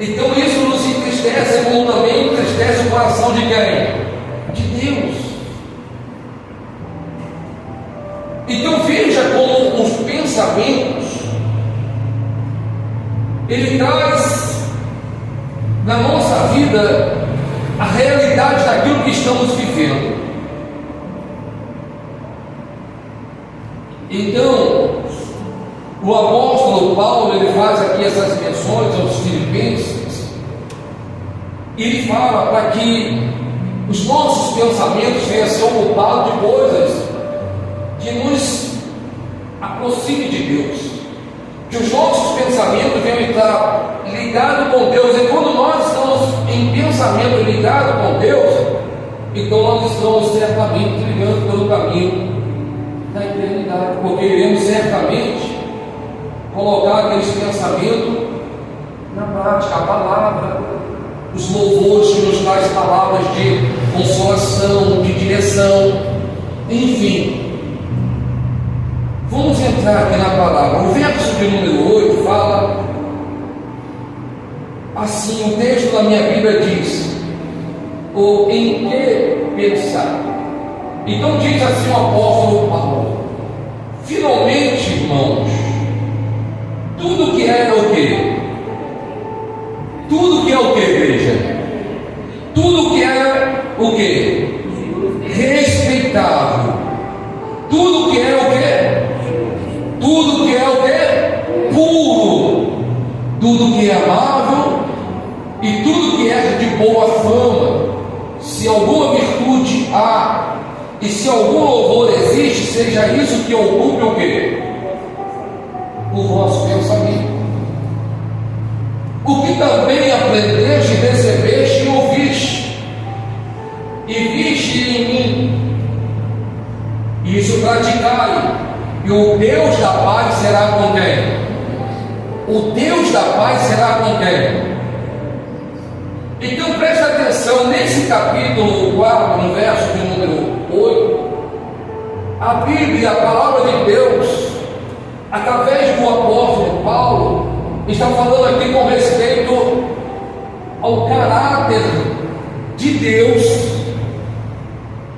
Então isso nos entristece, como também entristece o coração de quem? De Deus. Então veja como os pensamentos, ele traz na nossa vida a realidade daquilo que estamos vivendo. Então, o apóstolo Paulo, ele faz aqui essas menções aos filipenses, e ele fala para que os nossos pensamentos venham a ser ocupados de coisas que nos aproxime de Deus, que os nossos pensamentos venham estar ligados com Deus. E quando nós estamos em pensamento ligado com Deus, então nós estamos certamente trilhando pelo caminho da eternidade, porque iremos certamente colocar aqueles pensamentos na prática, a palavra, os louvores que nos traz palavras de consolação, de direção, enfim. Vamos entrar aqui na palavra. O verso de número 8 fala assim, o texto da minha Bíblia diz: ou em que pensar? Então diz assim o apóstolo Paulo: finalmente, irmãos, tudo que é o quê? Tudo que é o que, igreja? Tudo que é o que? Respeitável. Tudo que é o que? Tudo que é o que? Puro. Tudo que é amável e tudo que é de boa fama. Se alguma virtude há e se algum louvor existe, seja isso que ocupe o que? O vosso pensamento. O que também aprendeste, recebeste e ouviste, e viste em mim, isso praticai, e o Deus da paz será com quem? O Deus da paz será com quem? Então preste atenção, nesse capítulo 4, no verso de número 8, a Bíblia, a palavra de Deus, através do apóstolo Paulo, está falando aqui com respeito ao caráter de Deus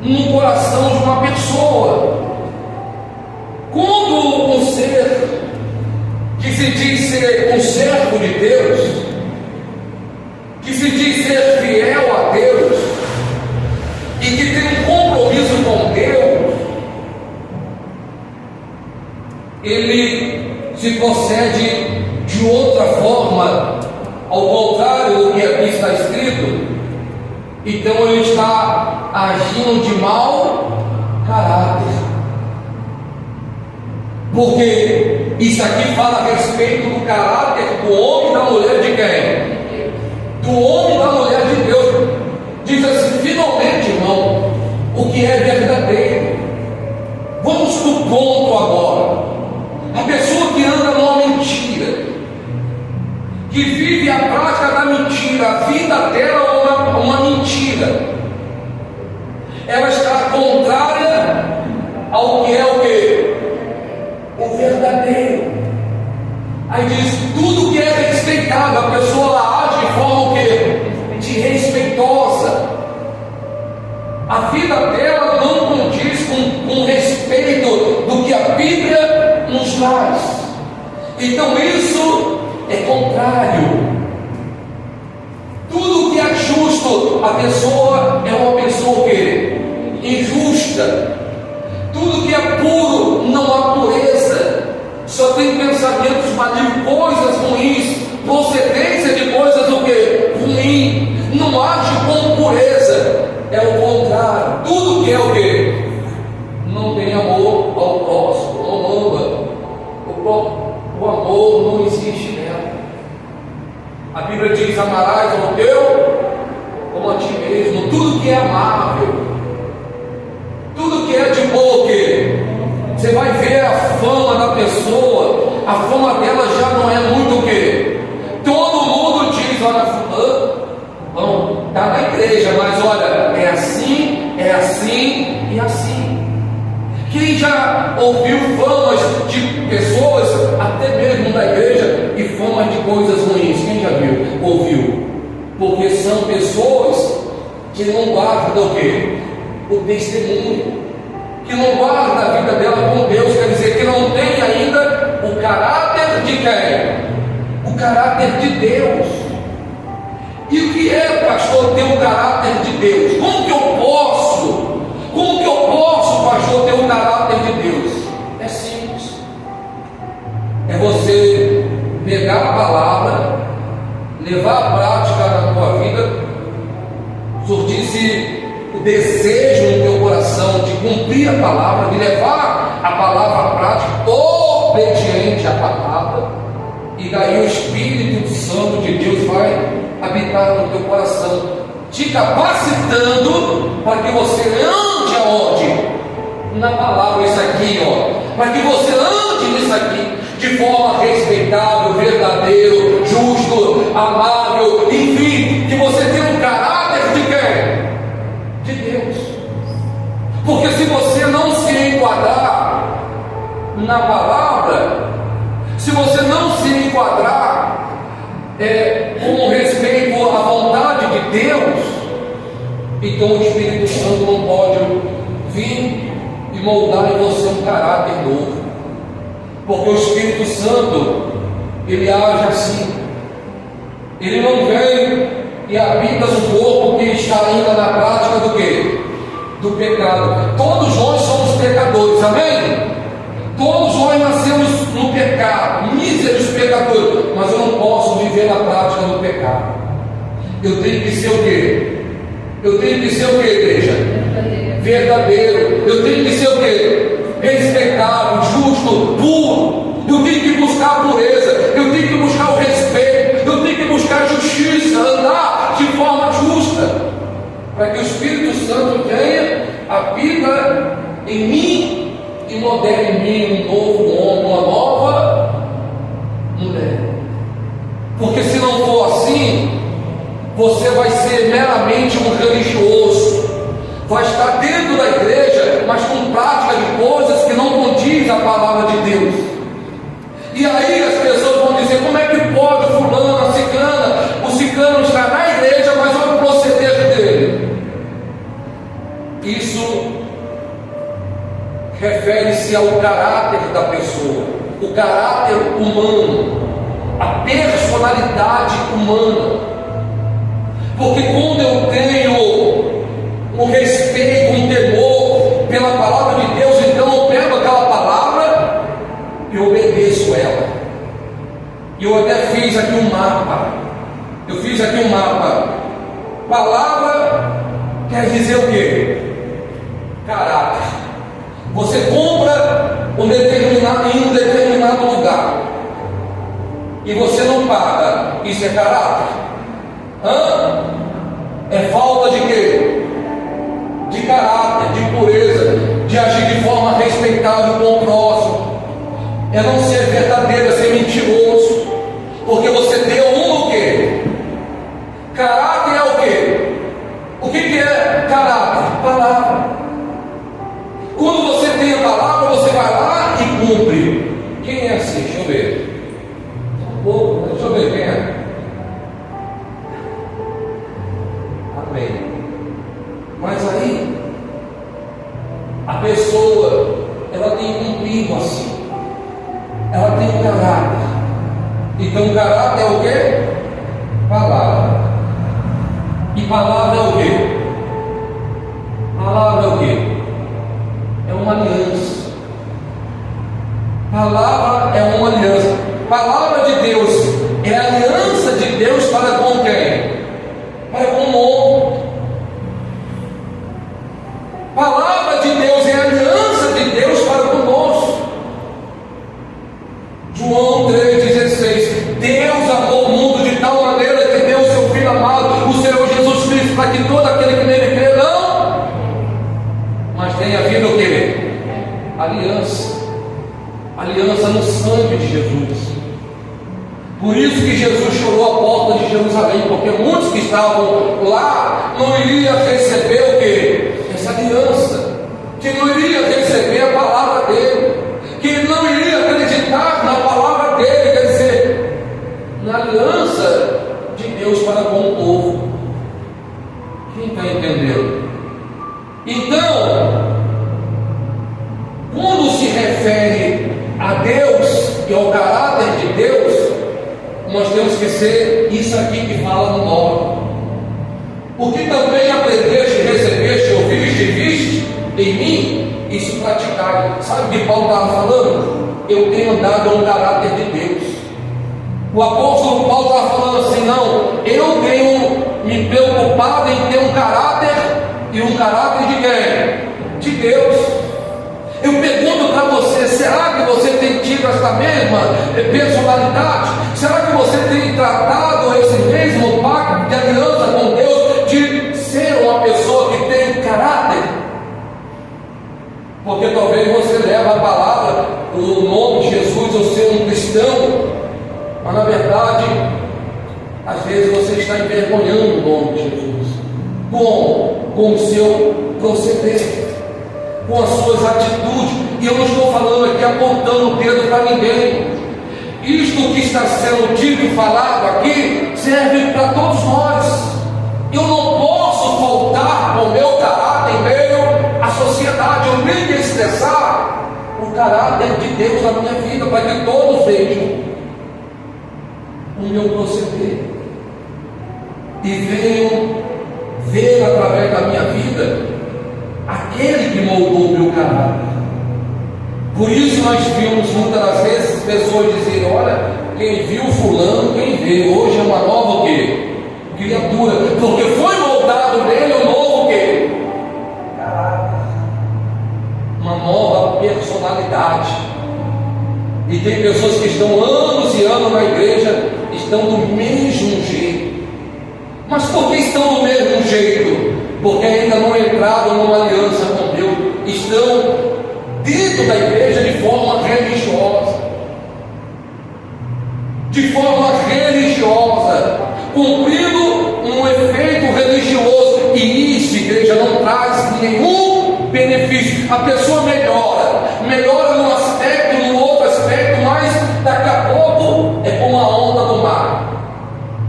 no coração de uma pessoa. Quando um ser que se diz ser um servo de Deus, que se diz ser fiel a Deus e que tem um compromisso com Deus, ele se procede de outra forma, ao contrário do que aqui está escrito, então ele está agindo de mau caráter. Porque isso aqui fala a respeito do caráter do homem e da mulher de quem? Do homem e da mulher de Deus. Diz assim: finalmente, irmão, o que é verdadeiro. Vamos para o ponto agora. A pessoa que anda numa mentira, que vive a prática da mentira, a vida dela é uma mentira, ela está contrária ao que é o que? O verdadeiro. Aí diz: tudo que é respeitável, a pessoa ela age de forma o que? De respeitosa. A vida dela não condiz com respeito do que a Bíblia nos traz. Então isso é contrário. Tudo que é justo, a pessoa é uma pessoa o quê? Injusta. Tudo que é puro, não há pureza. Só tem pensamentos malignos, coisas ruins, procedência de coisas o quê? Ruim. Não age com pureza. É o contrário. Tudo que é o quê? Não tem amor ao próximo, não ama. O amor não existe nela. A Bíblia diz: amarás ao teu como a ti mesmo. Tudo que é amável, tudo que é de boa, que você vai ver a fama da pessoa, a fama dela já não é muito o que? Todo mundo diz: olha, fulano, está na igreja, mas olha, é assim e assim. Quem já ouviu famas de pessoas, até mesmo da igreja, e famas de coisas ruins? Quem já viu? Ouviu? que não guarda o quê? O testemunho, que não guarda a vida dela com Deus, quer dizer, que não tem ainda o caráter de quem? O caráter de Deus. E o que é, pastor, ter o caráter de Deus? Como que eu posso, pastor, ter o caráter de Deus? É simples. É você pegar a palavra, levar a prática na tua vida, surtir-se o desejo no teu coração de cumprir a palavra, de levar a palavra à prática, obediente à palavra, e daí o Espírito Santo de Deus vai habitar no teu coração, te capacitando para que você ande aonde? Na palavra, isso aqui, ó, para que você ande nisso aqui, de forma respeitável, verdadeiro, justo, amável, enfim, que você tenha um caráter de quem? De Deus. Porque se você não se enquadrar na palavra, se você não se enquadrar com respeito à vontade de Deus, então o Espírito Santo não pode vir e moldar em você um caráter novo. Porque o Espírito Santo, ele age assim. Ele não vem e habita no corpo que está ainda na prática do quê? Do pecado. Todos nós somos pecadores, amém? Todos nós nascemos no pecado, míseros pecadores, mas eu não posso viver na prática do pecado. Eu tenho que ser o quê? Eu tenho que ser o quê, igreja? Verdadeiro. Eu tenho que ser o quê? Respeitável, justo, puro. Eu tenho que buscar a pureza, eu tenho que buscar o respeito, eu tenho que buscar a justiça, andar de forma justa, para que o Espírito Santo venha, habita em mim e modele em mim um novo homem, uma nova mulher. Porque se não for assim, você vai ser meramente um religioso, vai estar dentro da igreja, mas com prática de coisas que não condiz a palavra de Deus. E aí as pessoas vão dizer: como é que pode fulano, a ciclana, o ciclano está na igreja, mas olha o proceder dele? Isso refere-se ao caráter da pessoa, o caráter humano, a personalidade humana. Porque quando eu tenho um respeito, um temor pela palavra de Deus, então eu pego aquela palavra e obedeço ela. E eu até fiz aqui um mapa. Palavra quer dizer o quê? Caráter. Você compra em um determinado lugar e você não paga, isso é caráter? É falta de quê? De caráter, de pureza, de agir de forma respeitável com o próximo. É não ser verdadeiro, é ser mentiroso, porque você deu o quê? Caráter é o quê? O que é caráter? Palavra. Quando você tem a palavra, você vai lá e cumpre. Quem é assim? Deixa eu ver. Deixa eu ver quem é. Amém. Mas aí a pessoa, ela tem cumprido assim, ela tem um caráter. Então o caráter é o quê? Palavra. E palavra é o quê? Palavra é o quê? É uma aliança. Palavra é uma aliança. Palavra de Deus é a aliança de Deus para com quem? Para com o homem. Palavra de Deus é a aliança de Deus para conosco. João 3,16. Deus amou o mundo de tal maneira que deu o seu Filho amado, o Senhor Jesus Cristo, para que todo aquele que nele crê não, mas tenha vida o quê? Aliança. Aliança no sangue de Jesus. Por isso que Jesus chorou à porta de Jerusalém, porque muitos que estavam lá não iriam receber o quê? Essa aliança, que não iria receber a palavra dele, que não iria acreditar na palavra dele, quer dizer, na aliança de Deus para com o povo. Quem está entendendo? refere a Deus e ao caráter de Deus, nós temos que ser isso aqui que fala no 9. Porque também aprendeste, recebeste, ouviste e viste em mim, isso praticai. Sabe o que Paulo estava falando? Eu tenho andado no caráter de Deus. O apóstolo Paulo estava falando assim: não, eu tenho me preocupado em ter um caráter, e um caráter de quem? De Deus. Eu pergunto para você: será que você tem tido essa mesma personalidade? Será que você tem tratado esse mesmo pacto de aliança com Deus, de ser uma pessoa que tem caráter? Porque talvez você leve a palavra, o nome de Jesus, ou ser um cristão, mas na verdade, às vezes você está envergonhando o nome de Jesus. Com o seu proceder, com as suas atitudes. E eu não estou falando aqui apontando o dedo para ninguém. Isto que está sendo dito e falado aqui serve para todos nós. Eu não posso faltar com o meu caráter em meio à sociedade. Eu tenho que expressar o caráter de Deus na minha vida, para que todos vejam o meu proceder e venham ver através da minha vida aquele que moldou o meu caráter. Por isso nós vimos muitas das vezes pessoas dizerem: olha, quem viu fulano, quem vê, hoje é uma nova o quê? Criatura, porque foi moldado nele um novo o quê? Caráter, uma nova personalidade. E tem pessoas que estão anos e anos na igreja, estão do mesmo jeito. Mas por que estão do mesmo jeito? Porque ainda não entraram numa aliança com Deus. Estão dentro da igreja de forma religiosa. De forma religiosa, cumprindo um efeito religioso. E isso, igreja, não traz nenhum benefício. A pessoa melhora num aspecto, no outro aspecto, mas daqui a pouco é como a onda do mar.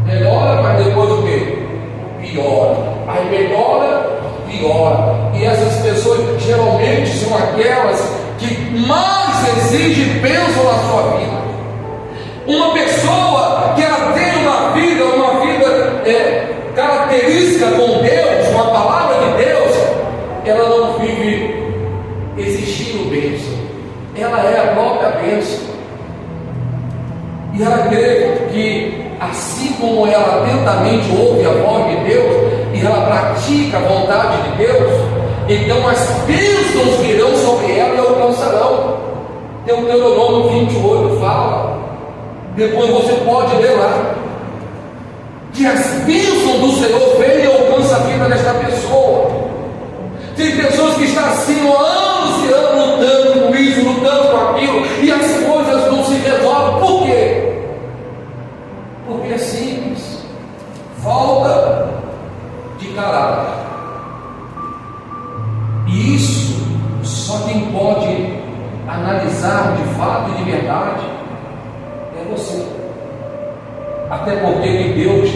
Melhora, mas depois o quê? Piora. Aí melhora, piora. E essas pessoas geralmente são aquelas que mais exigem peso na sua vida. Uma pessoa que ela tem uma vida característica com Deus, com a palavra de Deus, ela não vive exigindo bênção. Ela é a própria bênção. E ela crê que, assim como ela atentamente ouve a voz de Deus e ela pratica a vontade de Deus, então as bênçãos virão sobre ela e alcançarão. Tem o Deuteronômio 28 fala, depois você pode ler lá, que as bênçãos do Senhor vêm e alcançam a vida desta pessoa. Tem pessoas que estão assim há anos e anos lutando com isso, lutando com aquilo, e as coisas não se resolvem. Por quê? Porque é simples, falta de caráter. E isso só quem pode analisar de fato e de verdade é você. Até porque que Deus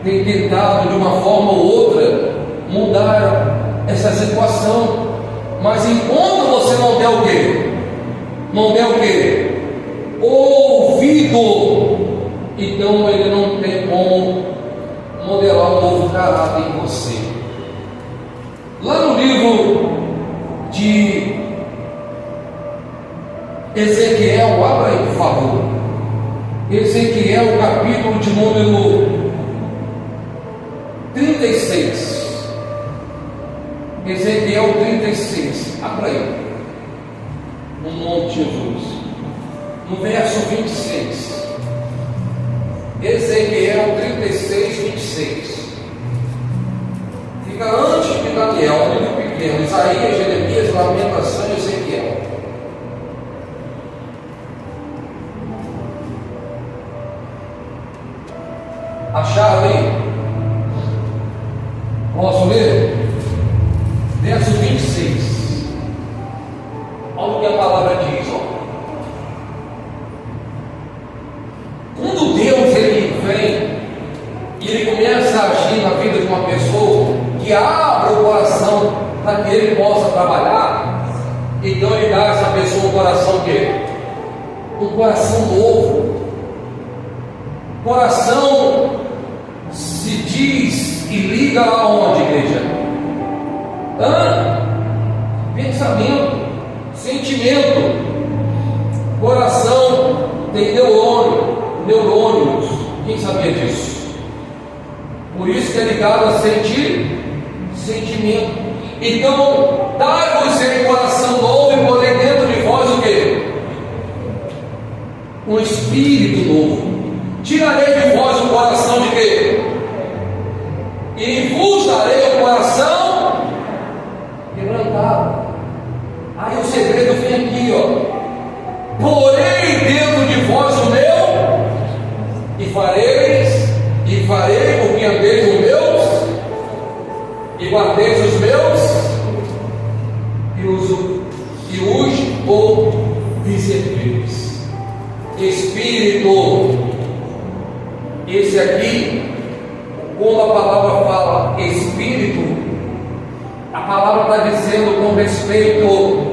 tem tentado de uma forma ou outra mudar essa situação, mas enquanto você não der o quê? Não der o quê? Ouvido, então ele não tem como modelar um novo caráter em você. Lá no livro de Ezequiel, abra aí por favor, Ezequiel capítulo de número 36, Ezequiel 36, abra aí, no nome de Jesus, no verso 26, Ezequiel 36, 26, fica antes de Daniel, um livro pequeno, Isaías, Jeremias, Lamentação e Ezequiel. Acharam aí? Posso ler? Verso 26. Olha o que a palavra diz, ó. Quando Deus ele vem e ele começa a agir na vida de uma pessoa, que abre o coração para que ele possa trabalhar, então ele dá a essa pessoa um coração o quê? Um coração novo. Coração se diz e liga aonde, igreja? Pensamento, sentimento. Coração tem neurônios. Quem sabia disso? Por isso que é ligado a sentimento. Então, dai-vos em coração novo e porém dentro de vós o quê? Um espírito novo. Tirarei de vós o coração de quê? E vos darei o coração quebrantado. Aí o segredo vem aqui, ó. Porém dentro de vós o meu, e farei com que andeis os meus, e guardeis os meus, e os observeis. Espírito, esse aqui, quando a palavra fala Espírito, a palavra está dizendo com respeito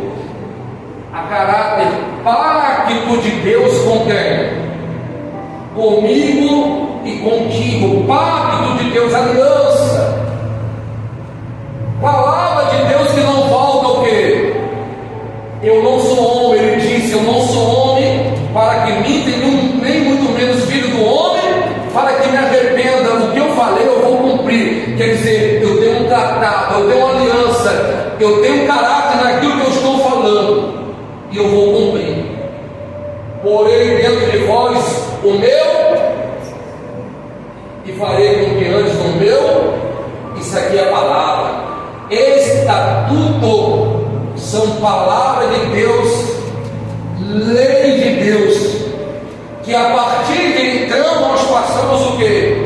a caráter, pacto de Deus com quem? Comigo e contigo, pacto de Deus, aliança, palavra de Deus que não volta o quê? Eu não sou homem, ele disse, eu não sou homem para que minta, nem muito menos filho do homem, para que me arrependa. O que eu falei eu vou cumprir. Quer dizer, eu tenho um tratado, eu tenho uma aliança, eu tenho um caráter naquilo que eu estou falando, e eu vou cumprir. Porém dentro de vós o meu, e farei com que antes do meu. Isso aqui é a palavra. Estatuto são palavras de Deus, lei de Deus, que a partir de então nós passamos o quê?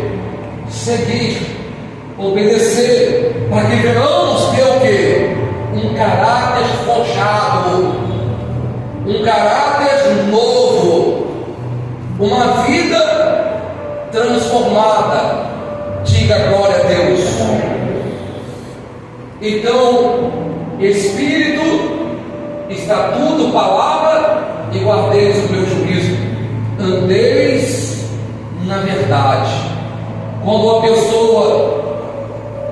Seguir, obedecer, para que venhamos ter o quê? Um caráter forjado, um caráter novo, uma vida transformada. Diga glória a Deus. Então, Espírito, estatuto, palavra, e guardeis o meu juízo. Andeis na verdade. Quando uma pessoa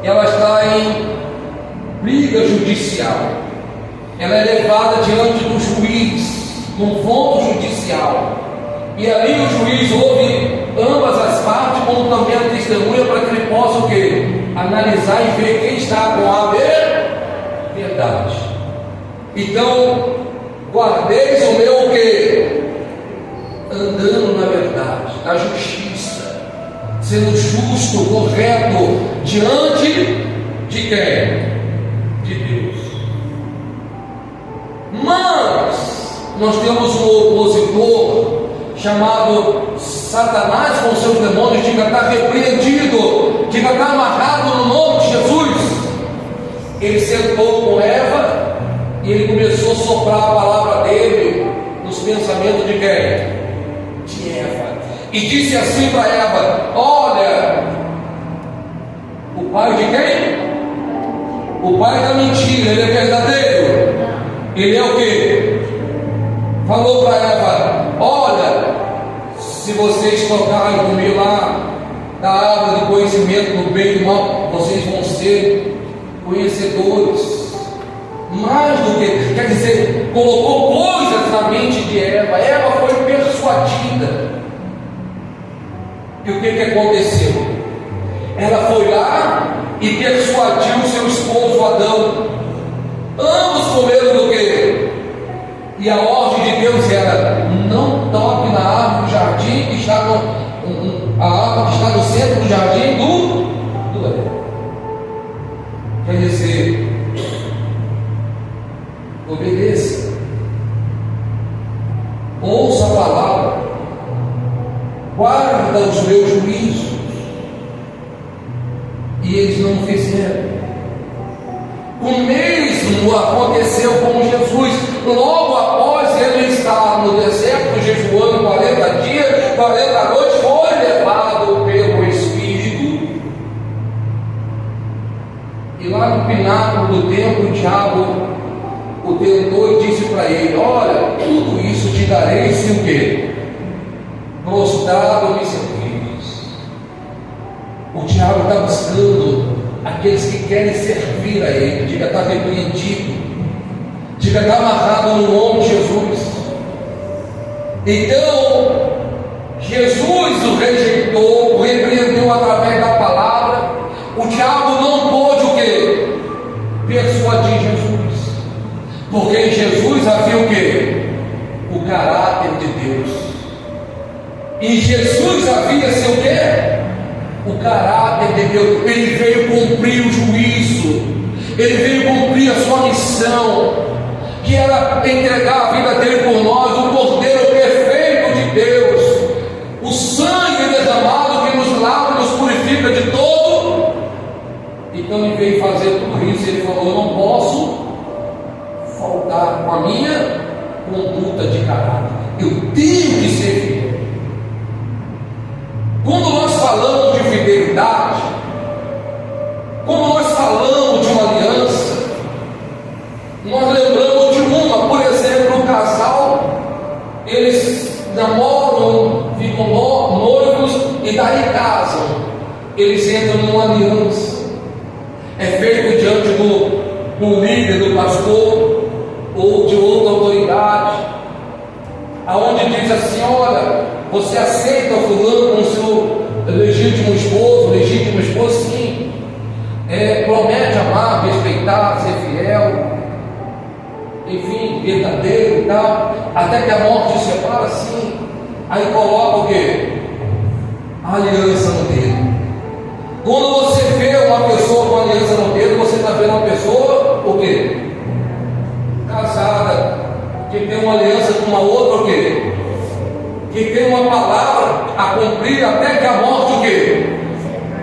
ela está em briga judicial, ela é levada diante do juiz, confronto judicial, e ali o juiz ouve ambas as partes, como também a testemunha, para que ele possa o quê? Analisar e ver quem está com a verdade. Então, guardeis o meu o quê? Andando na verdade, na justiça, sendo justo, correto, diante de quem? De Deus. Mas nós temos um opositor chamado Satanás com seus demônios. Diga, está repreendido, diga, está amarrado no nome de Jesus. Ele sentou com Eva e ele começou a soprar a palavra dele nos pensamentos de quem? De Eva. E disse assim para Eva: olha, o pai de quem? O pai da mentira, ele é verdadeiro. Ele é o quê? Falou para Eva: olha, se vocês tocarem comer lá da árvore do conhecimento do bem e do mal, vocês vão ser conhecedores. Mais do que, quer dizer, colocou coisas na mente de Eva. Eva foi persuadida. E o que aconteceu? Ela foi lá e persuadiu seu esposo Adão. Ambos comeram do quê? E a ordem de Deus era: não toque na árvore do jardim que está a árvore que está no centro do jardim do Éden. Quer dizer, obedeça, ouça a palavra, guarda os meus juízos. E eles não fizeram. O mesmo aconteceu com Jesus. Logo após ele estar no deserto jejuando 40 dias, 40 noites, foi levado pelo Espírito. E lá no pináculo do templo, o diabo o tentou e disse para ele: olha, chegareis o quê? Prostrado me servireis. O diabo está buscando aqueles que querem servir a ele. Diga, está repreendido. Diga, está amarrado no nome de Jesus. Então, Jesus o rejeitou, o repreendeu através da palavra. O diabo não pôde o quê? Persuadir Jesus. Porque em Jesus havia o quê? O caráter de Deus. Em Jesus havia-se o quê? O caráter de Deus. Ele veio cumprir o juízo. Ele veio cumprir a sua missão, que era entregar a vida dele por nós, o Cordeiro perfeito de Deus, o sangue derramado que nos lava e nos purifica de todo. Então ele veio fazer tudo isso. Ele falou: eu não posso faltar com a minha conduta de caráter, eu tenho que ser fiel. Quando nós falamos de fidelidade, quando nós falamos de uma aliança, nós lembramos de uma. Por exemplo, o casal, eles namoram, ficam noivos e daí casam. Eles entram numa aliança. É feito diante do líder, do pastor ou de outra autoridade, aonde diz assim: olha, você aceita o fulano como seu legítimo esposo? Sim. Promete amar, respeitar, ser fiel, enfim, verdadeiro e tal, até que a morte se separa, sim. Aí coloca o quê? A aliança no dedo. Quando você vê uma pessoa com aliança no dedo, você está vendo uma pessoa o quê? Casada, que tem uma aliança com uma outra o quê? Que tem uma palavra a cumprir até que a morte o quê?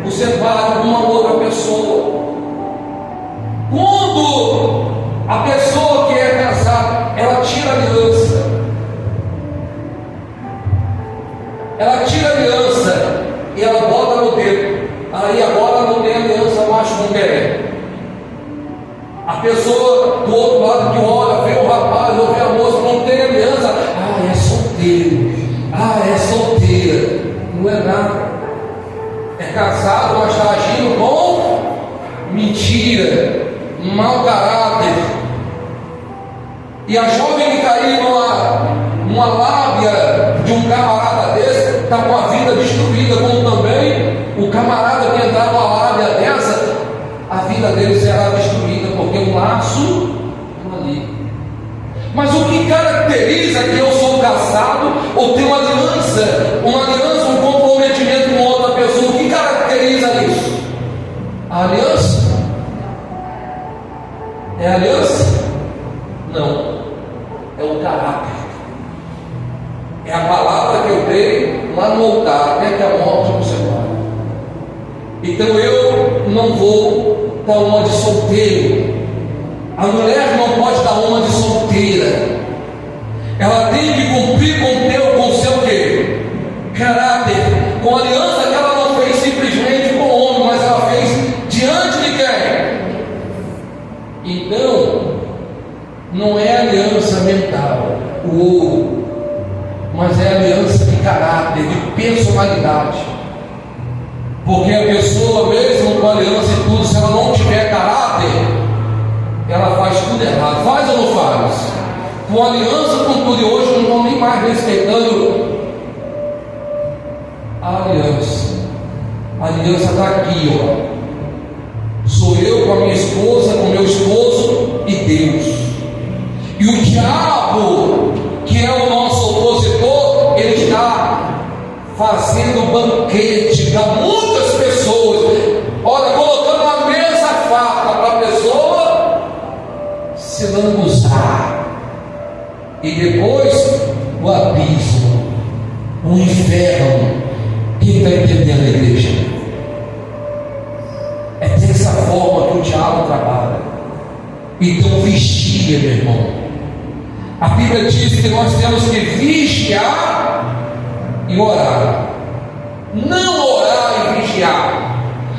O separe de uma outra pessoa. Quando a pessoa que é casada, ela tira a aliança, e ela bota no dedo. Aí agora não tem aliança mais com quem? A pessoa do outro lado que olha, vê o rapaz ou vê a moça, não tem aliança. É solteiro. É solteira. Não é nada. É casado, mas está agindo com mentira, mau caráter. E a jovem que caiu numa lábia de um camarada desse, está com a vida destruída, como também o camarada que entrar numa lábia dessa, a vida dele será destruída, porque um laço ali. Mas o que caracteriza que eu sou casado ou tenho uma aliança, um comprometimento com outra pessoa? O que caracteriza isso? A aliança? É a aliança? Não, é o caráter. É a palavra que eu dei lá no altar, até que a morte nos separe. Então eu não vou dar uma de solteiro. A mulher não pode dar uma de solteira. Ela tem que cumprir com o seu quê? Caráter, com a aliança que ela não fez simplesmente com o homem, mas ela fez diante de quem? Então, não é aliança mental, o ouro, mas é aliança de caráter, de personalidade. Porque a pessoa, mesmo com aliança e tudo, se ela não tiver caráter, ela faz tudo errado. Faz ou não faz? Com aliança, com tudo, e hoje não estão nem mais respeitando a aliança. A aliança está aqui, ó. Sou eu com a minha esposa, com o meu esposo e Deus. E o diabo, que é o nosso opositor, ele está fazendo banquete para muitas pessoas. Olha, colocando uma mesa farta para a pessoa se lambuzar. E depois o abismo, o inferno. Quem está entendendo a igreja? É dessa forma que o diabo trabalha. Então vigia, meu irmão. A Bíblia diz que nós temos que vigiar e orar. Não orar e vigiar.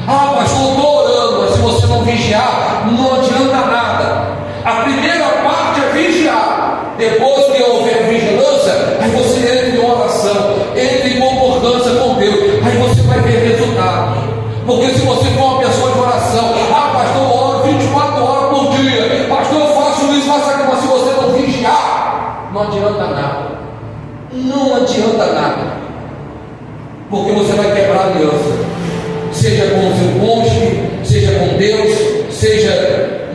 Pastor, estou orando, mas se você não vigiar, não adianta nada. A primeira parte é vigiar. Depois que houver vigilância, aí você entra em oração, entra em concordância com Deus, aí você vai ver resultados. Porque se você for uma pessoa de oração, pastor, eu oro 24 horas por dia, pastor, eu faço isso, faço aquilo, mas se você não vigiar, não adianta nada. Não adianta nada. Porque você vai quebrar a aliança, seja com o seu cônjuge, seja com Deus, seja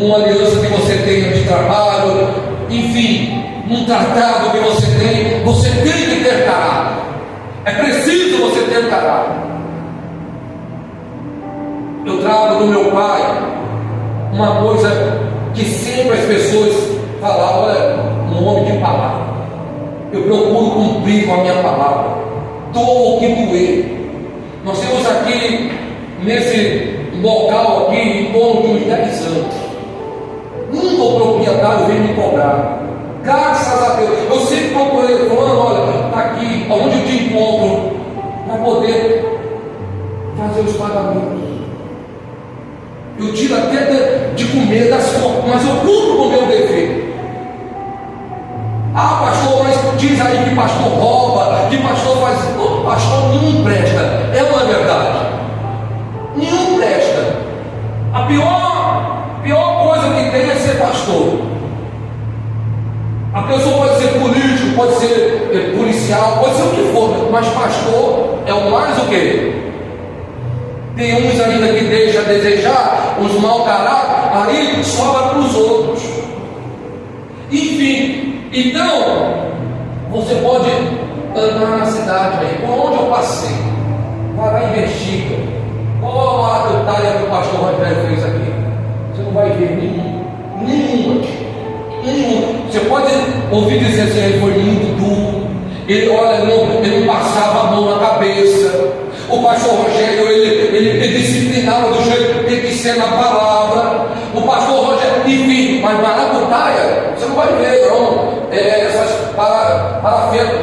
uma aliança que você tenha de trabalho, enfim, um tratado que você tem que ter caráter. É preciso você ter caráter. Eu trago do meu pai uma coisa que sempre as pessoas falavam: olha, um homem de palavra. Eu procuro cumprir com a minha palavra, doa o que doer. Nós temos aqui, nesse local aqui, em torno de uns 10 anos, nunca o proprietário veio me cobrar. Graças a Deus. Eu sempre procurei, falando: olha, está aqui, onde eu te encontro, para poder fazer os pagamentos. Eu tiro até de comer das contas, mas eu cumpro com o meu dever. Pastor, mas diz aí que pastor rouba, que pastor faz. Todo pastor nenhum presta. É uma verdade. Nenhum presta. A pior coisa que tem é ser pastor. A pessoa pode ser político, pode ser policial, pode ser o que for, mas pastor é o mais o quê? Tem uns ainda que deixam a desejar, uns mau caráter, aí sobra para os outros. Enfim, então, você pode andar na cidade aí, por onde eu passei, vai lá e investiga. Qual a atalha que o pastor Rogério fez aqui? Você não vai ver nenhuma. Você pode ouvir dizer assim: ele foi muito duro, ele não passava a mão na cabeça. O pastor Rogério, ele disciplinava do jeito que tem que ser na palavra. O pastor Rogério, enfim, mas maracutaia, você não vai ver, não. Essas parafetas,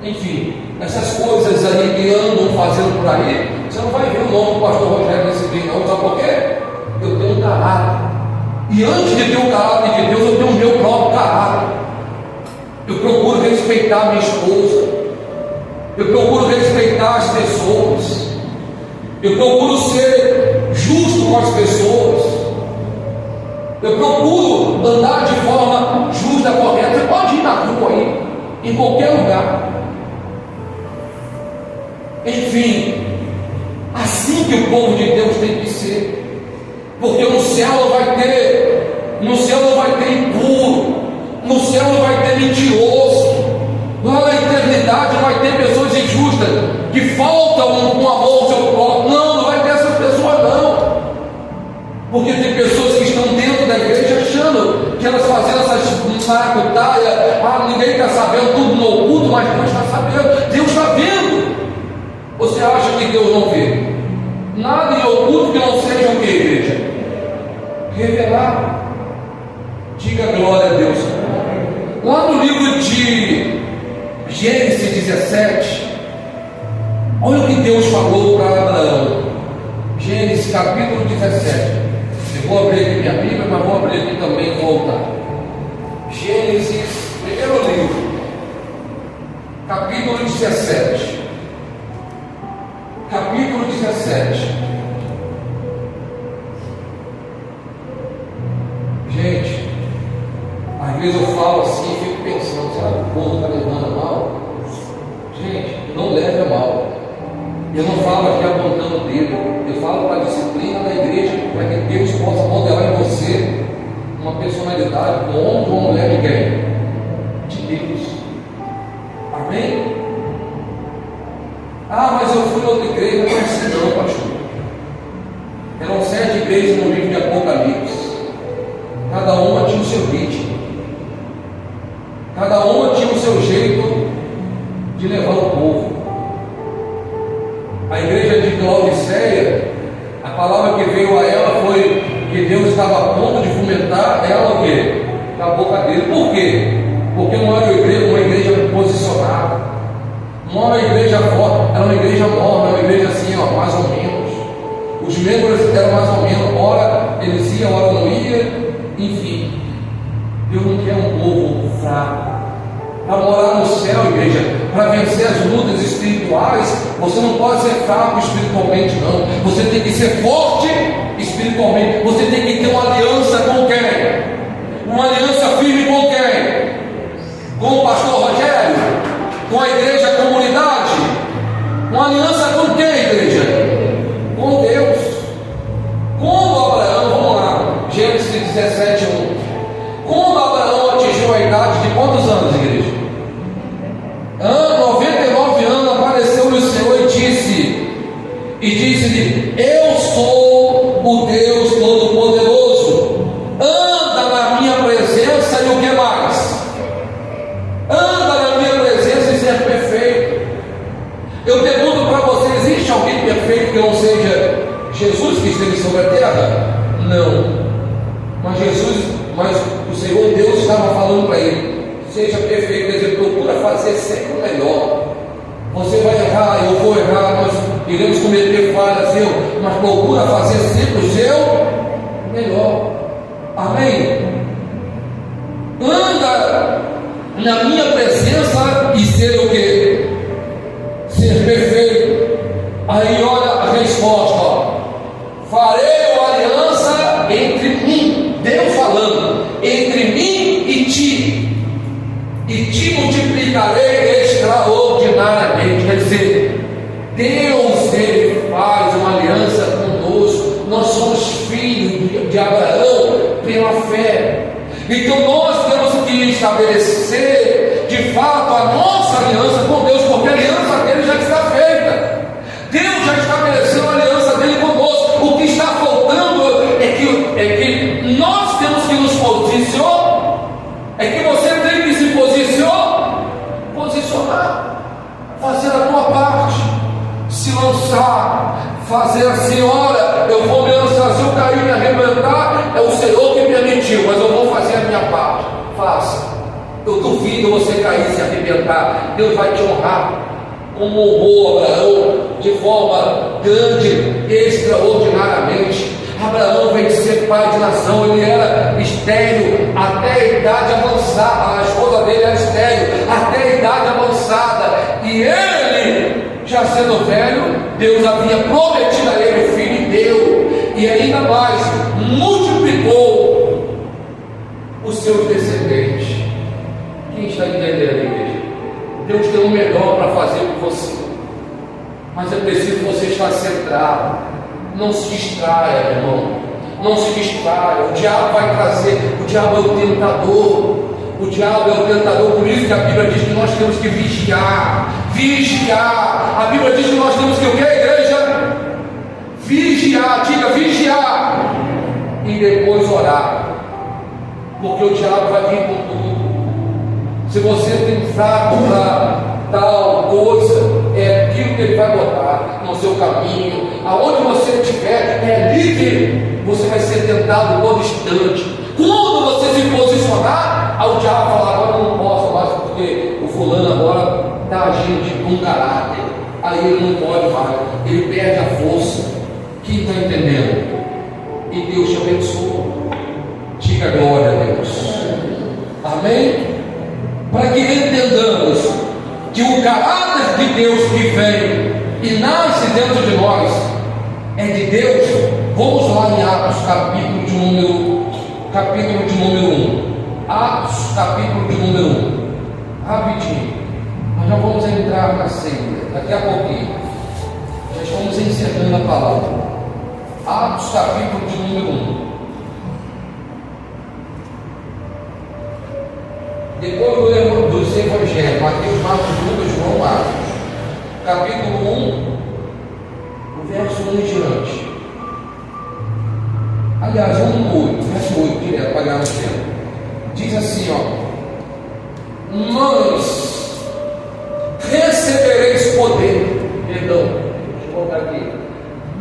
enfim, essas coisas aí que andam fazendo por aí, você não vai ver o nome do pastor Rogério nesse dia, não. Sabe por quê? Eu tenho um caráter. E antes de ter o caráter de Deus, eu tenho o meu próprio caráter. Eu procuro respeitar minha esposa. Eu procuro respeitar as pessoas. Eu procuro ser justo com as pessoas. Eu procuro andar de forma justa, correta. Você pode ir na rua aí, em qualquer lugar. Enfim, assim que o povo de Deus tem que ser. Porque no céu não vai ter impuro, no céu não vai ter mentiroso. Lá na eternidade vai ter pessoas injustas que faltam um amor ao seu próprio. Não vai ter essas pessoas, não. Porque tem pessoas que estão dentro da igreja achando que elas fazendo essas maracutaias, ninguém está sabendo, tudo no oculto, mas Deus está sabendo, Deus está vendo. Você acha que Deus não vê? Nada em oculto que não seja o que, igreja? Revelar. Diga glória a Deus. Lá no livro de Gênesis 17, olha o que Deus falou para Abraão. Gênesis capítulo 17. Eu vou abrir aqui minha Bíblia, mas vou abrir aqui também e voltar. Gênesis, primeiro livro, capítulo 17. Capítulo 17. Gente, às vezes eu falo assim e fico pensando: será que o povo está levando a mal? Gente, não leve a mal. Eu não falo aqui apontando o dedo, eu falo para a disciplina da igreja, para que Deus possa modelar em você uma personalidade, um homem ou uma mulher de quem? De Deus. Amém? Mas eu fui a outra igreja. Não é assim não, pastor. Eram 7 igrejas no livro de Apocalipse. Cada uma tinha o seu ritmo. Cada uma tinha o seu jeito de levar o povo. A igreja de Laodiceia, a palavra que veio a ela foi que Deus estava a ponto de fomentar ela o quê? Da boca dele. Por quê? Porque não era uma igreja posicionada, não era uma igreja forte, era uma igreja morna, uma igreja assim, mais ou menos. Os membros eram mais ou menos, ora eles iam, ora não iam, enfim. Deus não quer um povo fraco. para morar no céu, igreja, para vencer as lutas espirituais, você não pode ser fraco espiritualmente, não. Você tem que ser forte espiritualmente. Você tem que ter uma aliança com quem? Uma aliança firme com quem? Com o pastor Rogério? Com a igreja, a comunidade? Uma aliança com quem, igreja? Com Deus. Quando Abraão, vamos lá, Gênesis 17, 1. Quando Abraão atingiu a idade de quantos anos, igreja? 99 anos, apareceu-lhe o Senhor e disse-lhe: eu sou o Deus Todo-Poderoso, anda na minha presença e o que mais? Anda na minha presença e seja perfeito. Eu pergunto para você: existe alguém perfeito que não seja Jesus que esteve sobre a terra? Não. Mas o Senhor Deus estava falando para ele: seja perfeito, quer dizer, procura fazer sempre o melhor. Você vai errar, eu vou errar, nós iremos cometer falhas, mas procura fazer sempre o seu melhor. Amém? Anda na minha presença e ser o quê? Ser perfeito. Aí olha a resposta, ó. Farei uma aliança entre mim, Deus falando, entre mim e te multiplicarei extraordinariamente. Quer dizer, Deus, ele faz uma aliança conosco. Nós somos filhos de Abraão pela fé. Então nós temos que estabelecer de fato a nossa aliança com Deus, porque a aliança dele já está feita. Deus já estabeleceu a aliança dele conosco. O que está faltando é que nós temos que nos posicionar. É que você tem que se posicionar, fazer a tua parte, se lançar, fazer assim: olha, eu vou me lançar, se eu cair e me arrebentar, é o Senhor que permitiu, mas eu vou fazer a minha parte. Faça. Eu duvido você cair e se arrebentar. Deus vai te honrar, como honrou Abraão de forma grande, extraordinariamente. Abraão veio ser pai de nação, ele era estéril até a idade avançada, a esposa dele era estéril até a idade avançada, e ele, já sendo velho, Deus havia prometido a ele o filho, e deu, e ainda mais, multiplicou os seus descendentes. Quem está entendendo, igreja? Deus tem o melhor para fazer com você, mas é preciso você estar centrado. Não se distraia, meu irmão. Não se distraia. O diabo vai trazer. O diabo é o tentador. O diabo é o tentador. Por isso que a Bíblia diz que nós temos que vigiar. Vigiar. A Bíblia diz que nós temos que o que, igreja? Vigiar. Diga, vigiar. E depois orar. Porque o diabo vai vir com tudo. Se você tem fraco para tal coisa, é aquilo que ele vai botar no seu caminho. Aonde você estiver, é ali que você vai ser tentado todo instante. Quando você se posicionar, ao diabo falar: agora eu não posso mais, porque o fulano agora está agindo de bom caráter, aí ele não pode mais, ele perde a força. Quem está entendendo? E Deus te abençoa. Diga glória a Deus. Amém? Para que entendamos que o caráter de Deus que vem e nasce dentro de nós é de Deus. Vamos lá em Atos, capítulo de número 1. Atos, capítulo de número 1. Rapidinho. Nós já vamos entrar na ceia daqui a pouquinho. Já estamos encerrando a palavra. Atos, capítulo de número 1. Depois dos evangelhos, Mateus, Marcos, Lucas, João, Marcos, capítulo 1, o verso 1 em diante. Aliás, 1:8, verso 8, direto para ganhar no tempo. Diz assim, ó: mas recebereis poder. Perdão, deixa eu colocar aqui.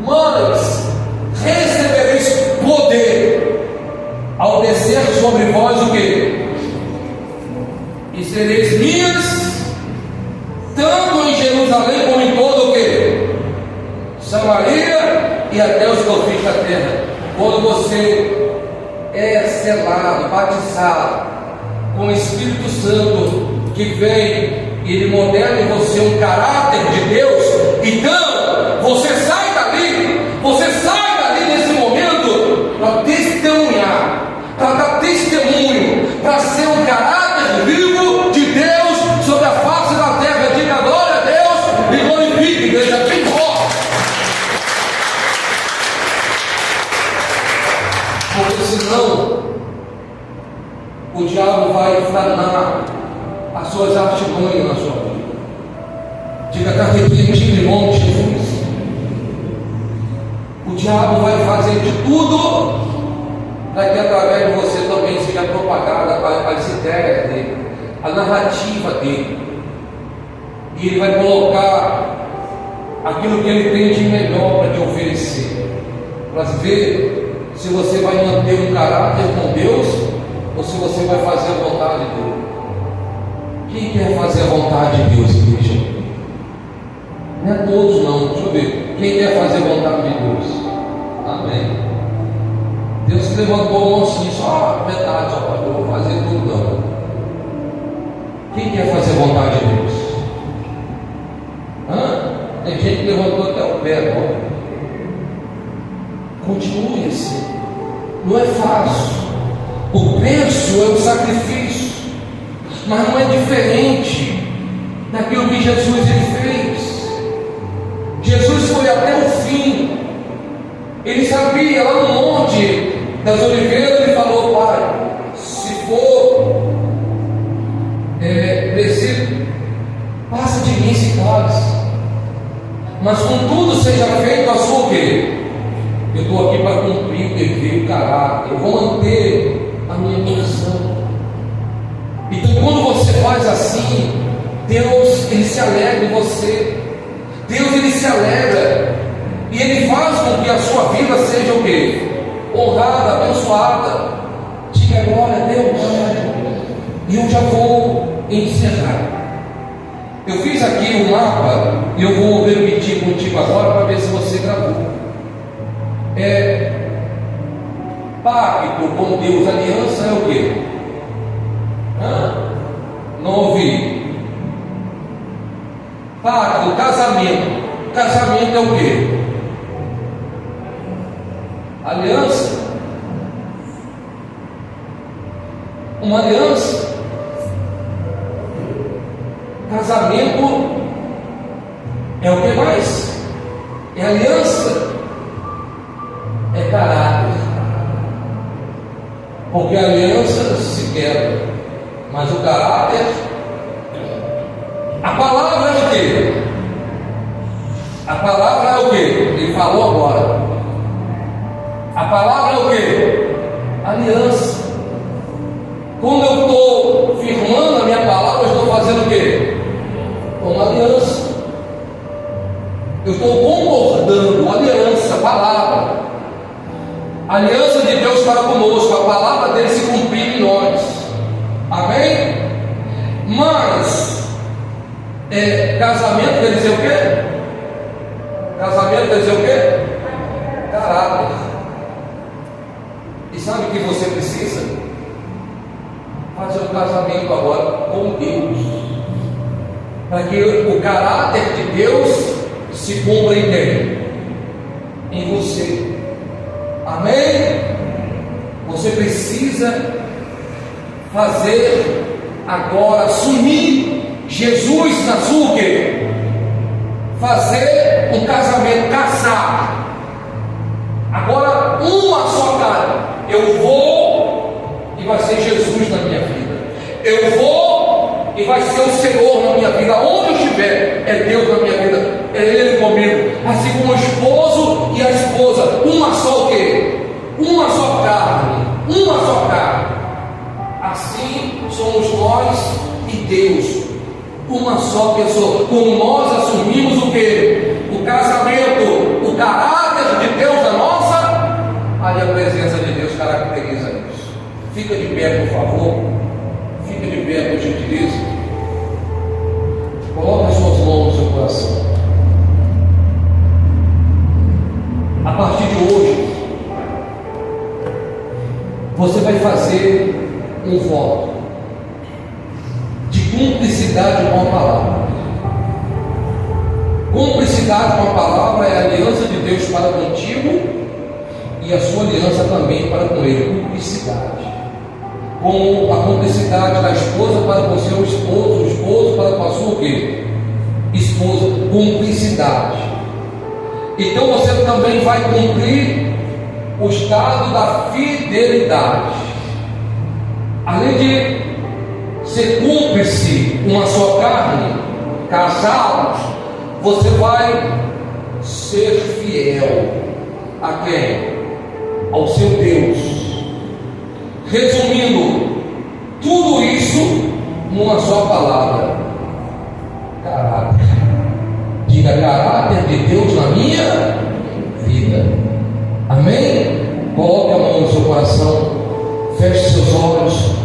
Mas recebereis poder ao descer sobre vós o quê? E sereis minhas, tanto em Jerusalém como em todo o quê? Samaria e até os confins da terra. Quando você é selado, batizado com o Espírito Santo, que vem e ele modela em você um caráter de Deus, então você sai dali nesse momento para testemunhar, para dar testemunho, para ser um caráter vivo de Deus sobre a face da terra. Diga glória a Deus e glorifique, igreja, bem forte. Porque senão o diabo vai inflamar as suas artimanhas na sua vida. Diga, está repreendido em nome de Jesus. O diabo vai fazer de tudo para que através de você também seja propagada as ideias dele, a narrativa dele. E ele vai colocar aquilo que ele tem de melhor para te oferecer, para ver se você vai manter um caráter com Deus ou se você vai fazer a vontade dele. Quem quer fazer a vontade de Deus, igreja? Não é todos não, deixa eu ver. Quem quer fazer a vontade de Deus? Amém. Deus levantou a mão assim, só metade, só eu vou fazer tudo não. Quem quer fazer a vontade de Deus? Tem gente que levantou até o pé agora. Continue assim. Não é fácil. O preço é o sacrifício, mas não é diferente daquilo que Jesus ele fez. Jesus foi até o fim. Ele sabia, lá no Monte das Oliveiras, ele falou: Pai, se for preciso, passa de mim esse cálice, mas contudo seja feito a sua o quê? Eu estou aqui para cumprir o dever, o caráter, eu vou manter a minha posição. Então quando você faz assim, Deus ele se alegra em você. Deus ele se alegra e ele faz com que a sua vida seja o quê? Honrada, abençoada. Diga glória a Deus. E eu já vou encerrar. Eu fiz aqui um mapa e eu vou repetir contigo agora para ver se você gravou. Pacto com Deus, aliança é o quê? Não ouvi. Pacto, casamento. Casamento é o quê? Aliança. Uma aliança. Casamento é o que mais? É aliança. É caráter. Porque a aliança se quebra, mas o caráter. A palavra é o quê? A palavra é o quê? Ele falou agora. A palavra é o quê? Aliança. Quando eu estou firmando a minha palavra, eu estou fazendo o quê? Uma aliança. Eu estou concordando, aliança, palavra. A aliança de Deus para conosco, a palavra dele se cumprir em nós. Amém? Mas casamento quer dizer o quê? Casamento quer dizer o quê? Caráter. E sabe o que você precisa? Fazer um casamento agora com Deus, para que o caráter de Deus se cumpra em quem? Em você. Amém? Você precisa fazer agora, assumir Jesus na sua quê? Fazer um casamento, casar. Agora uma só cara. Eu vou e vai ser Jesus na minha vida. Eu vou e vai ser o Senhor na minha vida. Onde eu estiver, é Deus na minha vida. É Ele comigo. Assim como o esposo e a esposa, uma só o quê? Uma só carne. Uma só carne. Assim somos nós e Deus. Uma só pessoa. Quando nós assumimos o quê? O casamento, o caráter de Deus na nossa, aí a presença de Deus caracteriza isso. Fica de pé, por favor. Fica de pé, por gentileza. Coloque as suas mãos no seu coração. A partir de hoje, você vai fazer um voto de cumplicidade cumplicidade com a palavra. Cumplicidade com a palavra é a aliança de Deus para contigo e a sua aliança também para com ele. Cumplicidade. Como a cumplicidade da esposa para com seu esposo, o esposo para com a sua o quê? Esposa. Cumplicidade. Então você também vai cumprir o estado da fidelidade. Além de ser cúmplice com a sua carne, casados, você vai ser fiel a quem? Ao seu Deus. Resumindo tudo isso numa só palavra: caráter. Diga: caráter de Deus na minha vida. Amém? Coloque a mão no seu coração, feche seus olhos.